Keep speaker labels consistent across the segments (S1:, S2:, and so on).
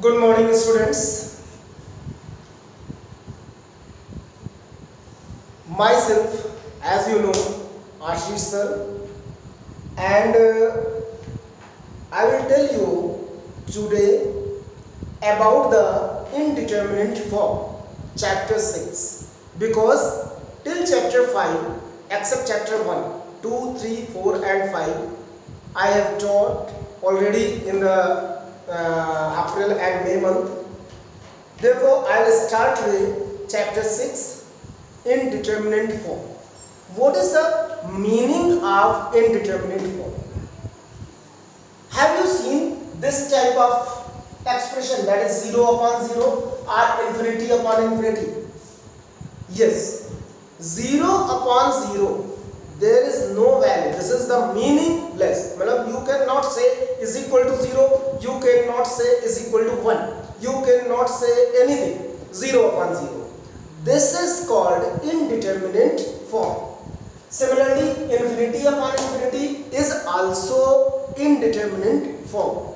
S1: Good morning, students. Myself, as you know, Ashish sir, and I will tell you today about the indeterminate form, chapter 6, because till chapter 5, except chapter 1, 2, 3, 4 and 5, I have taught already in the April and May month. Therefore, I will start with chapter 6, indeterminate form. What is the meaning of indeterminate form? Have you seen this type of expression, that is 0 upon 0 or infinity upon infinity? Yes, 0 upon 0. There is no value. This is the meaningless. You cannot say is equal to 0. You cannot say is equal to 1. You cannot say anything. 0 upon 0. This is called indeterminate form. Similarly, infinity upon infinity is also indeterminate form.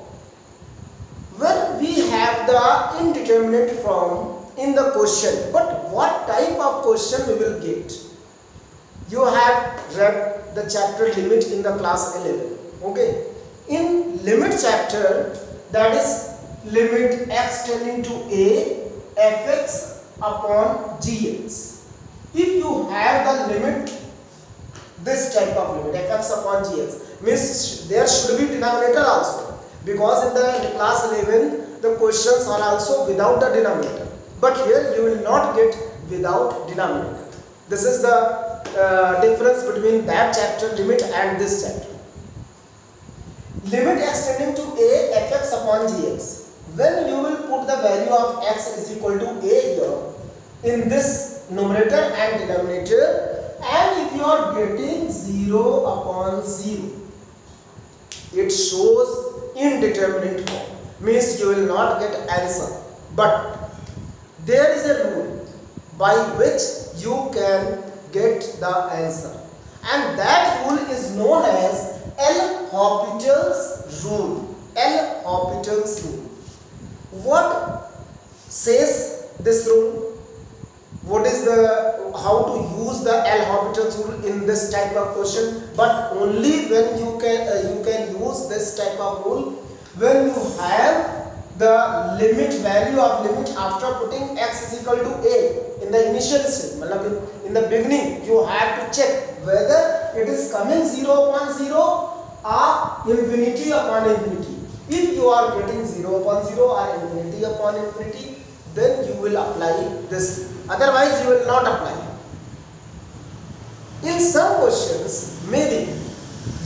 S1: When we have the indeterminate form in the question, but what type of question we will get? You have read the chapter limit in the class 11. Okay. In limit chapter, that is limit x tending to a fx upon gx. If you have the limit, this type of limit fx upon gx, means there should be denominator also, because in the class 11 the questions are also without the denominator, but here you will not get without denominator. This is the difference between that chapter limit and this chapter. Limit x tending to a fx upon gx. When you will put the value of x is equal to a here in this numerator and denominator, and if you are getting 0 upon 0, it shows indeterminate form, means you will not get answer. But there is a rule by which you can get the answer, and that rule is known as L'Hopital's rule. L'Hopital's rule. What says this rule? What is the how to use the L'Hopital's rule in this type of question? But only when you can use this type of rule when you have the limit value of limit after putting x is equal to a in the initial state. In the beginning you have to check whether it is coming 0 upon 0 or infinity upon infinity. If you are getting 0 upon 0 or infinity upon infinity, then you will apply this, otherwise you will not apply. In some questions maybe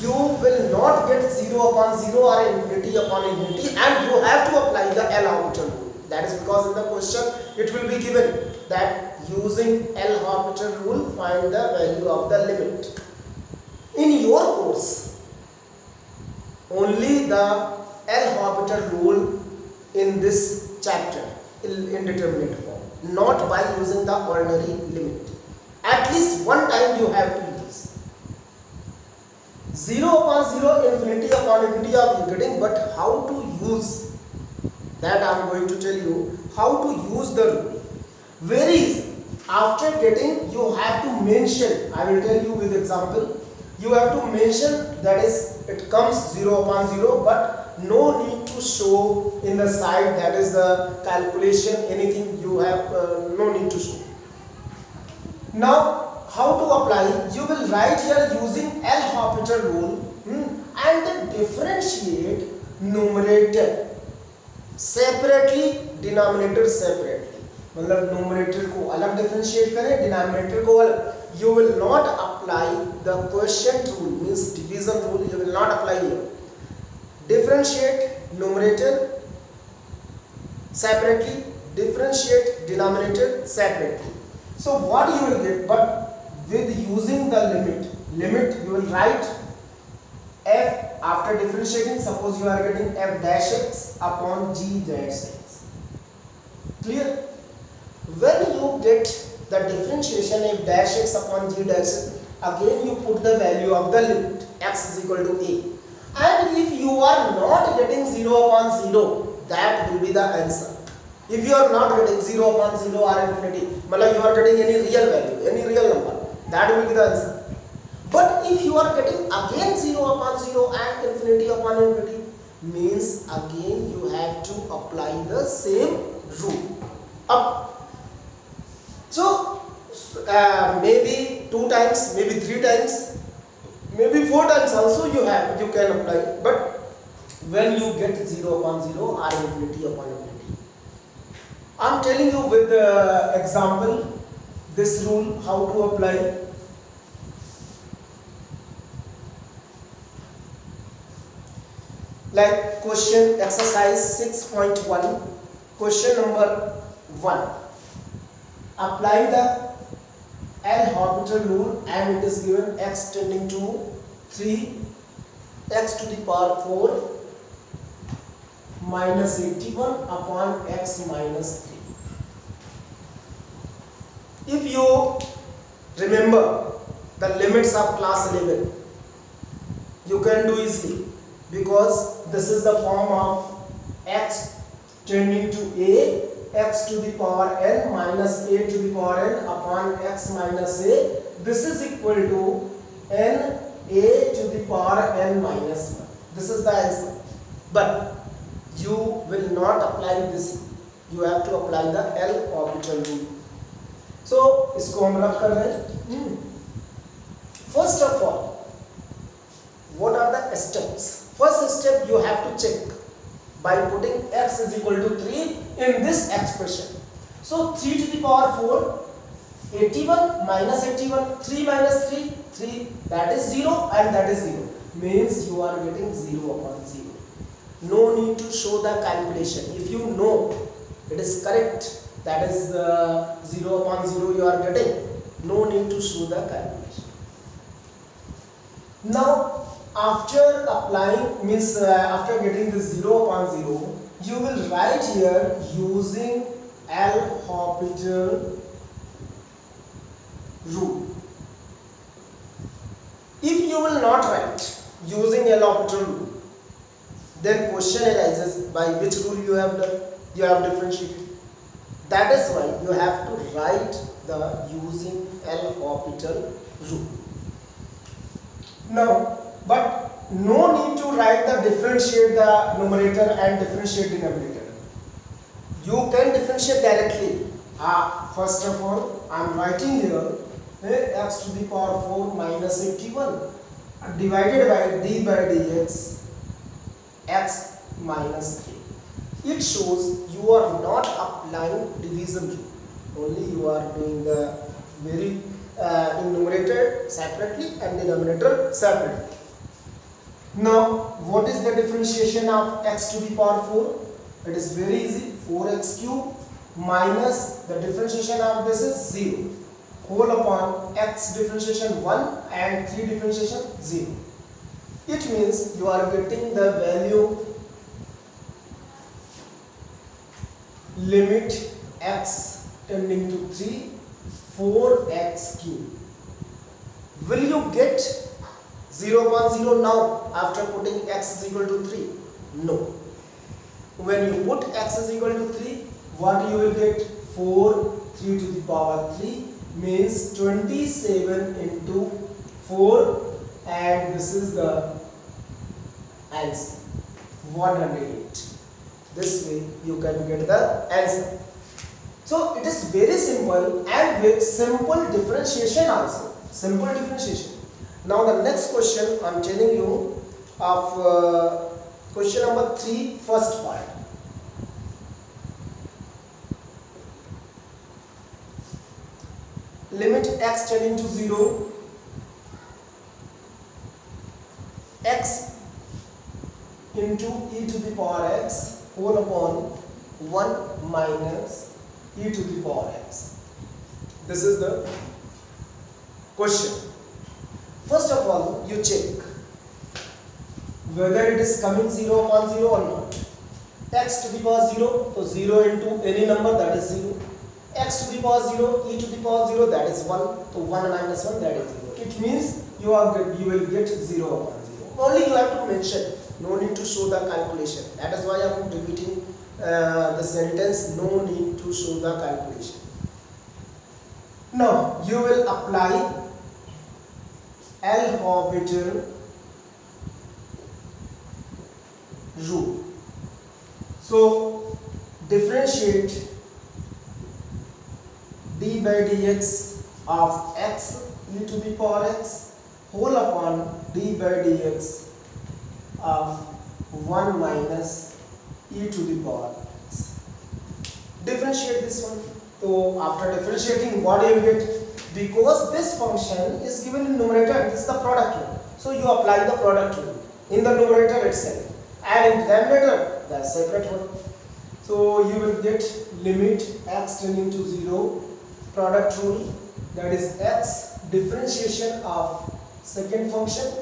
S1: you will not get 0 upon 0 or infinity upon infinity, and you have to apply the L'Hopital rule. That is because in the question it will be given that using L'Hopital rule find the value of the limit. In your course, only the L'Hopital rule in this chapter, indeterminate form, not by using the ordinary limit. At least one time you have to use. 0 upon 0, infinity upon infinity are you getting, but how to use that I am going to tell you. How to use the rule. Very easy. After getting, you have to mention, I will tell you with example, you have to mention that is it comes 0 upon 0, but no need to show in the side, that is the calculation, anything you have no need to show. Now how to apply? You will write here using L'Hopital rule and then differentiate numerator separately, denominator separately. numerator को अलग differentiate करें, denominator को अलग. You will not apply the quotient rule, means division rule. You will not apply here. Differentiate numerator separately, differentiate denominator separately. So what you will get, but with using the limit you will write f after differentiating. Suppose you are getting f dash x upon g dash x. Clear? When you get the differentiation f dash x upon g dash x, again you put the value of the limit x is equal to a. And if you are not getting 0 upon 0, that will be the answer. If you are not getting 0 upon 0 or infinity, मतलब you are getting any real value, any real number, that will be the answer. But if you are getting again 0 upon 0 and infinity upon infinity, means again you have to apply the same rule. Up. So maybe 2 times, maybe 3 times, maybe 4 times also you can apply. But when you get 0 upon 0 or infinity upon infinity, I am telling you with the example this rule how to apply. Like question exercise 6.1, question number 1. Apply the L'Hopital rule and it is given x tending to 3 x to the power 4 minus 81 upon x minus 3. If you remember the limits of class 11, you can do easily, because this is the form of x tending to a, x to the power n minus a to the power n upon x minus a. This is equal to n a to the power n minus 1. This is the answer. But you will not apply this. You have to apply the L'Hopital rule. So इसको हम रख कर रहे हैं. First of all, what are the steps? First step, you have to check by putting x is equal to 3 in this expression. So 3 to the power 4, 81 minus 81, 3 minus 3, 3, that is 0 and that is 0. Means you are getting 0 upon 0. No need to show the calculation. If you know it is correct, that is the 0 upon 0 you are getting, no need to show the calculation. Now after applying, means after getting the 0 upon 0, you will write here using L'Hopital rule. If you will not write using L'Hopital rule, then question arises by which rule you have done, you have differentiated. That is why you have to write the using L'Hopital rule. Now, but no need to write the differentiate the numerator and differentiate denominator. You can differentiate directly. First of all, I am writing here x to the power 4 minus 81 divided by d by dx x minus 3. It shows you are not applying division rule. Only you are doing the very in numerator separately and denominator separately. Now, what is the differentiation of x to the power 4? It is very easy. 4x cube minus the differentiation of this is 0 whole upon x differentiation 1 and 3 differentiation 0. It means you are getting the value limit x tending to 3 4x cube. Will you get 0 upon 0 now after putting x is equal to 3? No. When you put x is equal to 3, what you will get? 4 3 to the power 3 means 27 into 4 and this is the answer 108. This way you can get the answer. So it is very simple and with simple differentiation also. Simple differentiation. Now the next question I am telling you of question number 3, first part. Limit x tending to 0, x into e to the power x whole upon 1 minus e to the power x. This is the question. First of all, you check whether it is coming 0 upon 0 or not. X to the power 0, so 0 into any number, that is 0. X to the power 0, e to the power 0, that is 1. So 1 minus 1, that is 0. It means you will get 0 upon 0. Only you have to mention No need to show the calculation. That is why I am repeating the sentence, no need to show the calculation. Now you will apply L'Hopital rule. So differentiate d by dx of x e to the power x whole upon d by dx of 1 minus e to the power x. Differentiate this one. So after differentiating, what you will get? Because this function is given in numerator, this is the product rule. So you apply the product rule in the numerator itself, and in denominator the separate one. So you will get limit x tending to 0, product rule, that is x differentiation of second function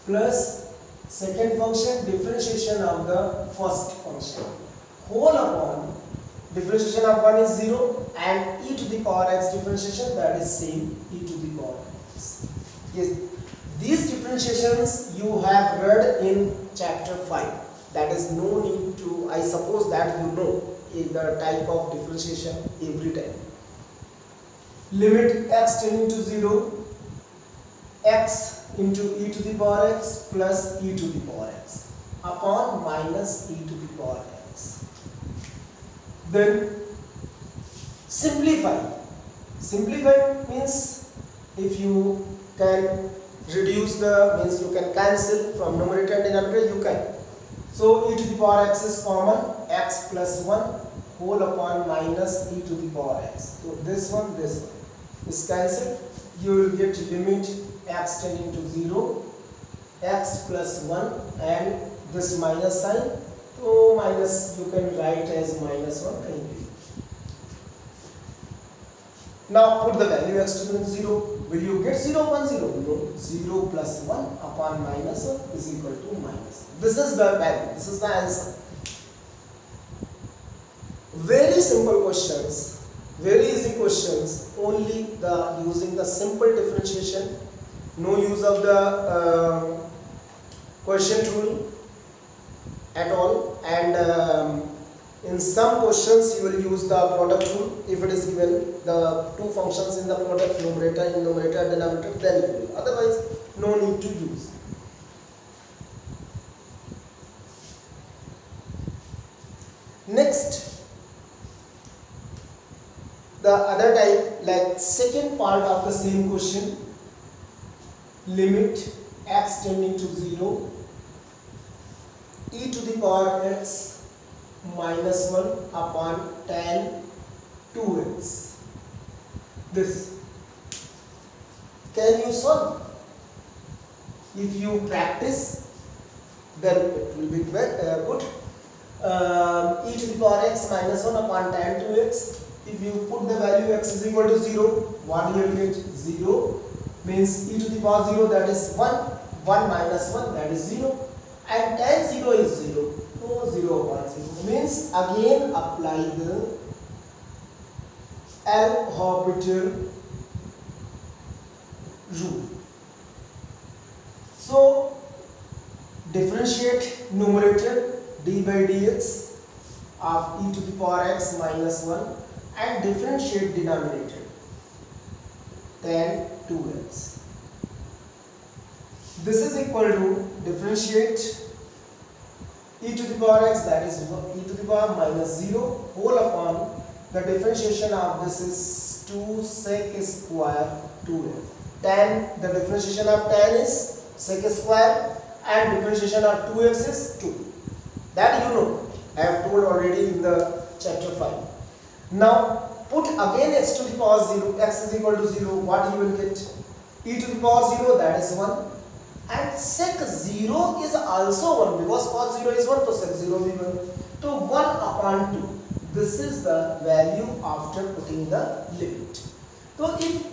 S1: plus second function differentiation of the first function whole upon differentiation of 1 is 0 and e to the power x differentiation, that is same, e to the power x. Yes, these differentiations you have read in chapter 5. That is no need to, I suppose that you know the type of differentiation every time. Limit x tending to 0, x into e to the power x plus e to the power x upon minus e to the power x. Then simplify. Simplify means if you can reduce the, means you can cancel from numerator and denominator, you can. So e to the power x is common, x plus 1 whole upon minus e to the power x. So this one is cancelled. You will get limit x tending to 0, x plus 1 and this minus sign. So minus you can write as minus 1 kindly. Now put the value x to 0. Will you get 0, 1, 0? No. 0 plus 1 upon minus 1 is equal to minus 1. This is the value. This is the answer. Very simple questions. Very easy questions. Only the using the simple differentiation. No use of the quotient rule at all, and in some questions you will use the product rule if it is given the two functions in the product, numerator and denominator, then you will. Otherwise no need to use. Next, the other type, like second part of the same question, limit x tending to 0, e to the power x minus 1 upon tan 2x. This can you solve? If you practice, then it will be good. E to the power x minus 1 upon tan 2x. If you put the value x is equal to 0, what you will get? 0 means e to the power 0, that is 1, 1 minus 1, that is 0, and tan 0 is 0, so 0 upon 0 means again apply the L'Hopital rule. So differentiate numerator d by dx of e to the power x minus 1 and differentiate denominator tan 2x. This is equal to differentiate e to the power x, that is e to the power minus 0 whole upon the differentiation of this is 2 sec square 2x. Tan, the differentiation of tan is sec square and differentiation of 2x is 2. That you know, I have told already in the chapter 5. Now put again x to the power 0, x is equal to 0, what you will get? E to the power 0, that is 1, and sec 0 is also 1 because cos 0 is 1, so sec 0 will be 1. So 1 upon 2, this is the value after putting the limit. So if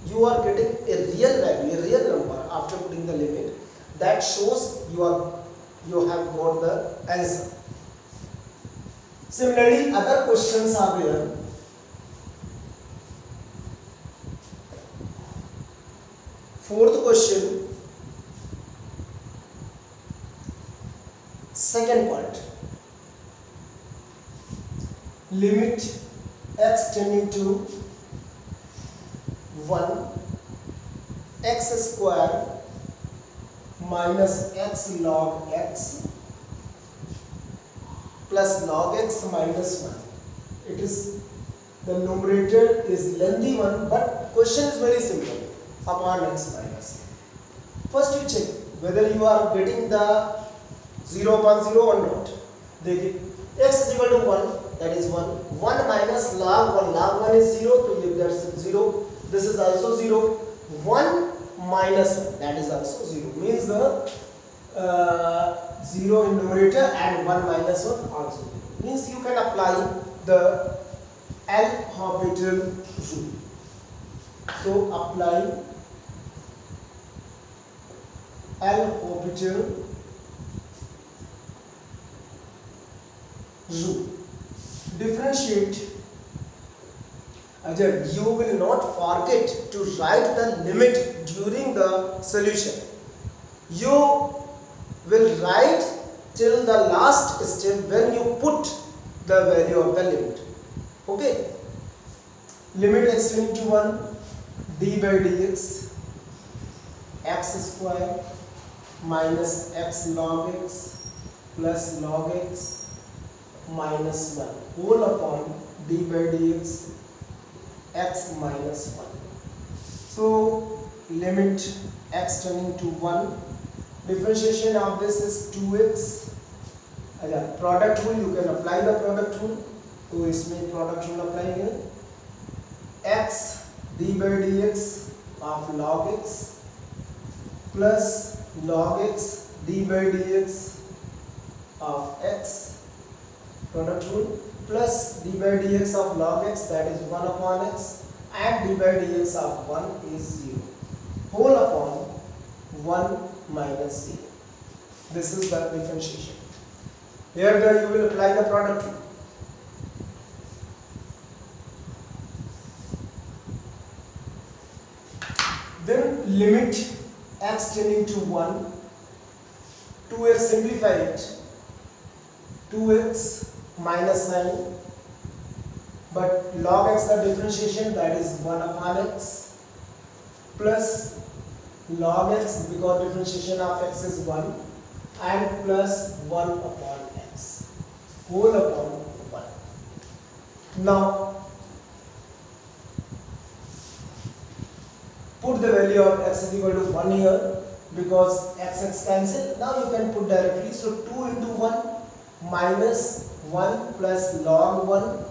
S1: you are getting a real value, a real number after putting the limit, that shows you have got the answer. Similarly, other questions are there. Fourth question, second part, limit x tending to 1 x square minus x log x plus log x minus 1. It is, the numerator is lengthy one, but question is very simple, upon x minus. First you check whether you are getting the 0 upon 0 or not. देखिए x is equal to 1, that is 1. 1 minus log 1, log 1 is 0, so that's 0. This is also 0. 1 minus 1, that is also 0. Means the 0 in numerator and 1 minus 1 also 0. Means you can apply the L'Hopital rule. So apply L'Hopital rule. Differentiate. You will not forget to write the limit during the solution. You will write till the last step when you put the value of the limit. Okay. Limit x tending to 1 d by dx x square minus x log x plus log x minus 1 whole upon d by dx x minus 1. So limit x tending to 1, differentiation of this is 2x. Product rule, you can apply the product rule. तो इसमें product rule apply x d by dx of log x plus log x d by dx of x, product rule, plus d by dx of log x, that is 1 upon x, and d by dx of 1 is 0 whole upon 1 minus 0. This is the differentiation. Here you will apply the product rule. Then limit x tending to 1, 2x, simplify it, 2x minus 9, but log x the differentiation, that is 1 upon x, plus log x because differentiation of x is 1, and plus 1 upon x whole upon 1. Now put the value of x is equal to 1 here, because x cancel. Now you can put directly. So 2 into 1 minus 1 plus log 1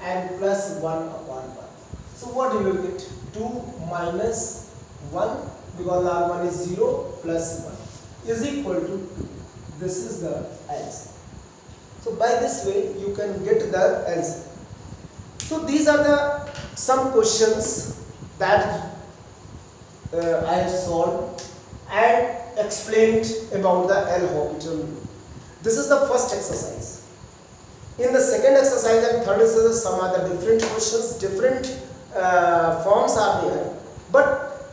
S1: and plus 1 upon 1. So what you will get? 2 minus 1, because log 1 is 0, plus 1 is equal to 2. This is the answer. So by this way you can get the answer. So these are the some questions that I have solved and explained about the L'Hopital rule. This is the first exercise. In the second exercise and third exercise, some other different questions, different forms are there. But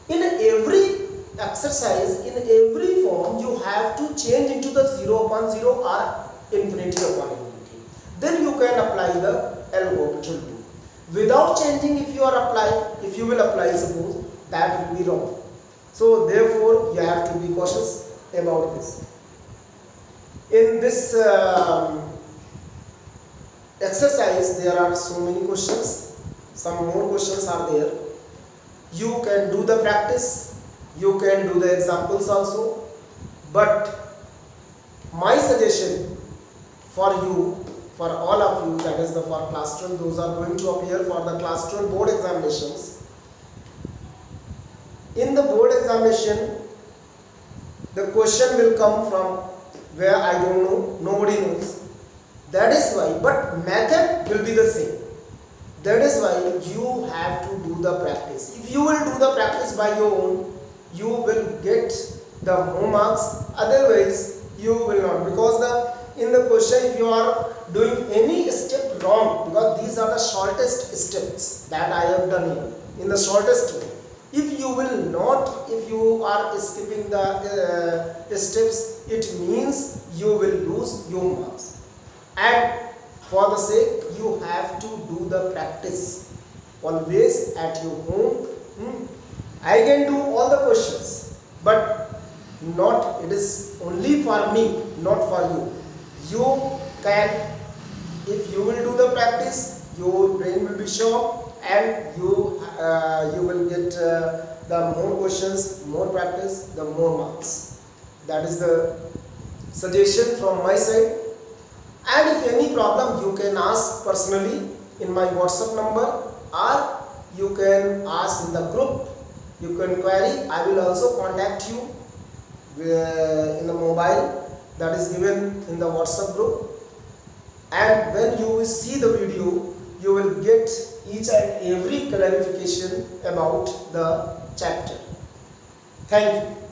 S1: in every exercise, in every form, you have to change into the 0 upon 0 or infinity upon infinity. Then you can apply the L'Hopital rule. Without changing, if you will apply, suppose, that will be wrong. So therefore you have to be cautious about this. In this exercise there are so many questions, some more questions are there. You can do the practice, you can do the examples also, but my suggestion for you, for all of you, that is the for class 12, those are going to appear for the class 12 board examinations. In the board examination, the question will come from where I don't know, nobody knows. That is why, but method will be the same. That is why you have to do the practice. If you will do the practice by your own, you will get the more marks. Otherwise, you will not. Because in the question, if you are doing any step wrong, because these are the shortest steps that I have done here, in the shortest way. If If you will not, if you are skipping the steps, it means you will lose your marks. And for the sake, you have to do the practice always at your home. I can do all the questions, but not, it is only for me, not for you. You can, if you will do the practice, your brain will be sharp, and you will get the more questions, more practice, the more marks. That is the suggestion from my side. And if any problem, you can ask personally in my WhatsApp number, or you can ask in the group. You can query. I will also contact you in the mobile that is given in the WhatsApp group. And when you will see the video, you will get each and every clarification about the chapter. Thank you.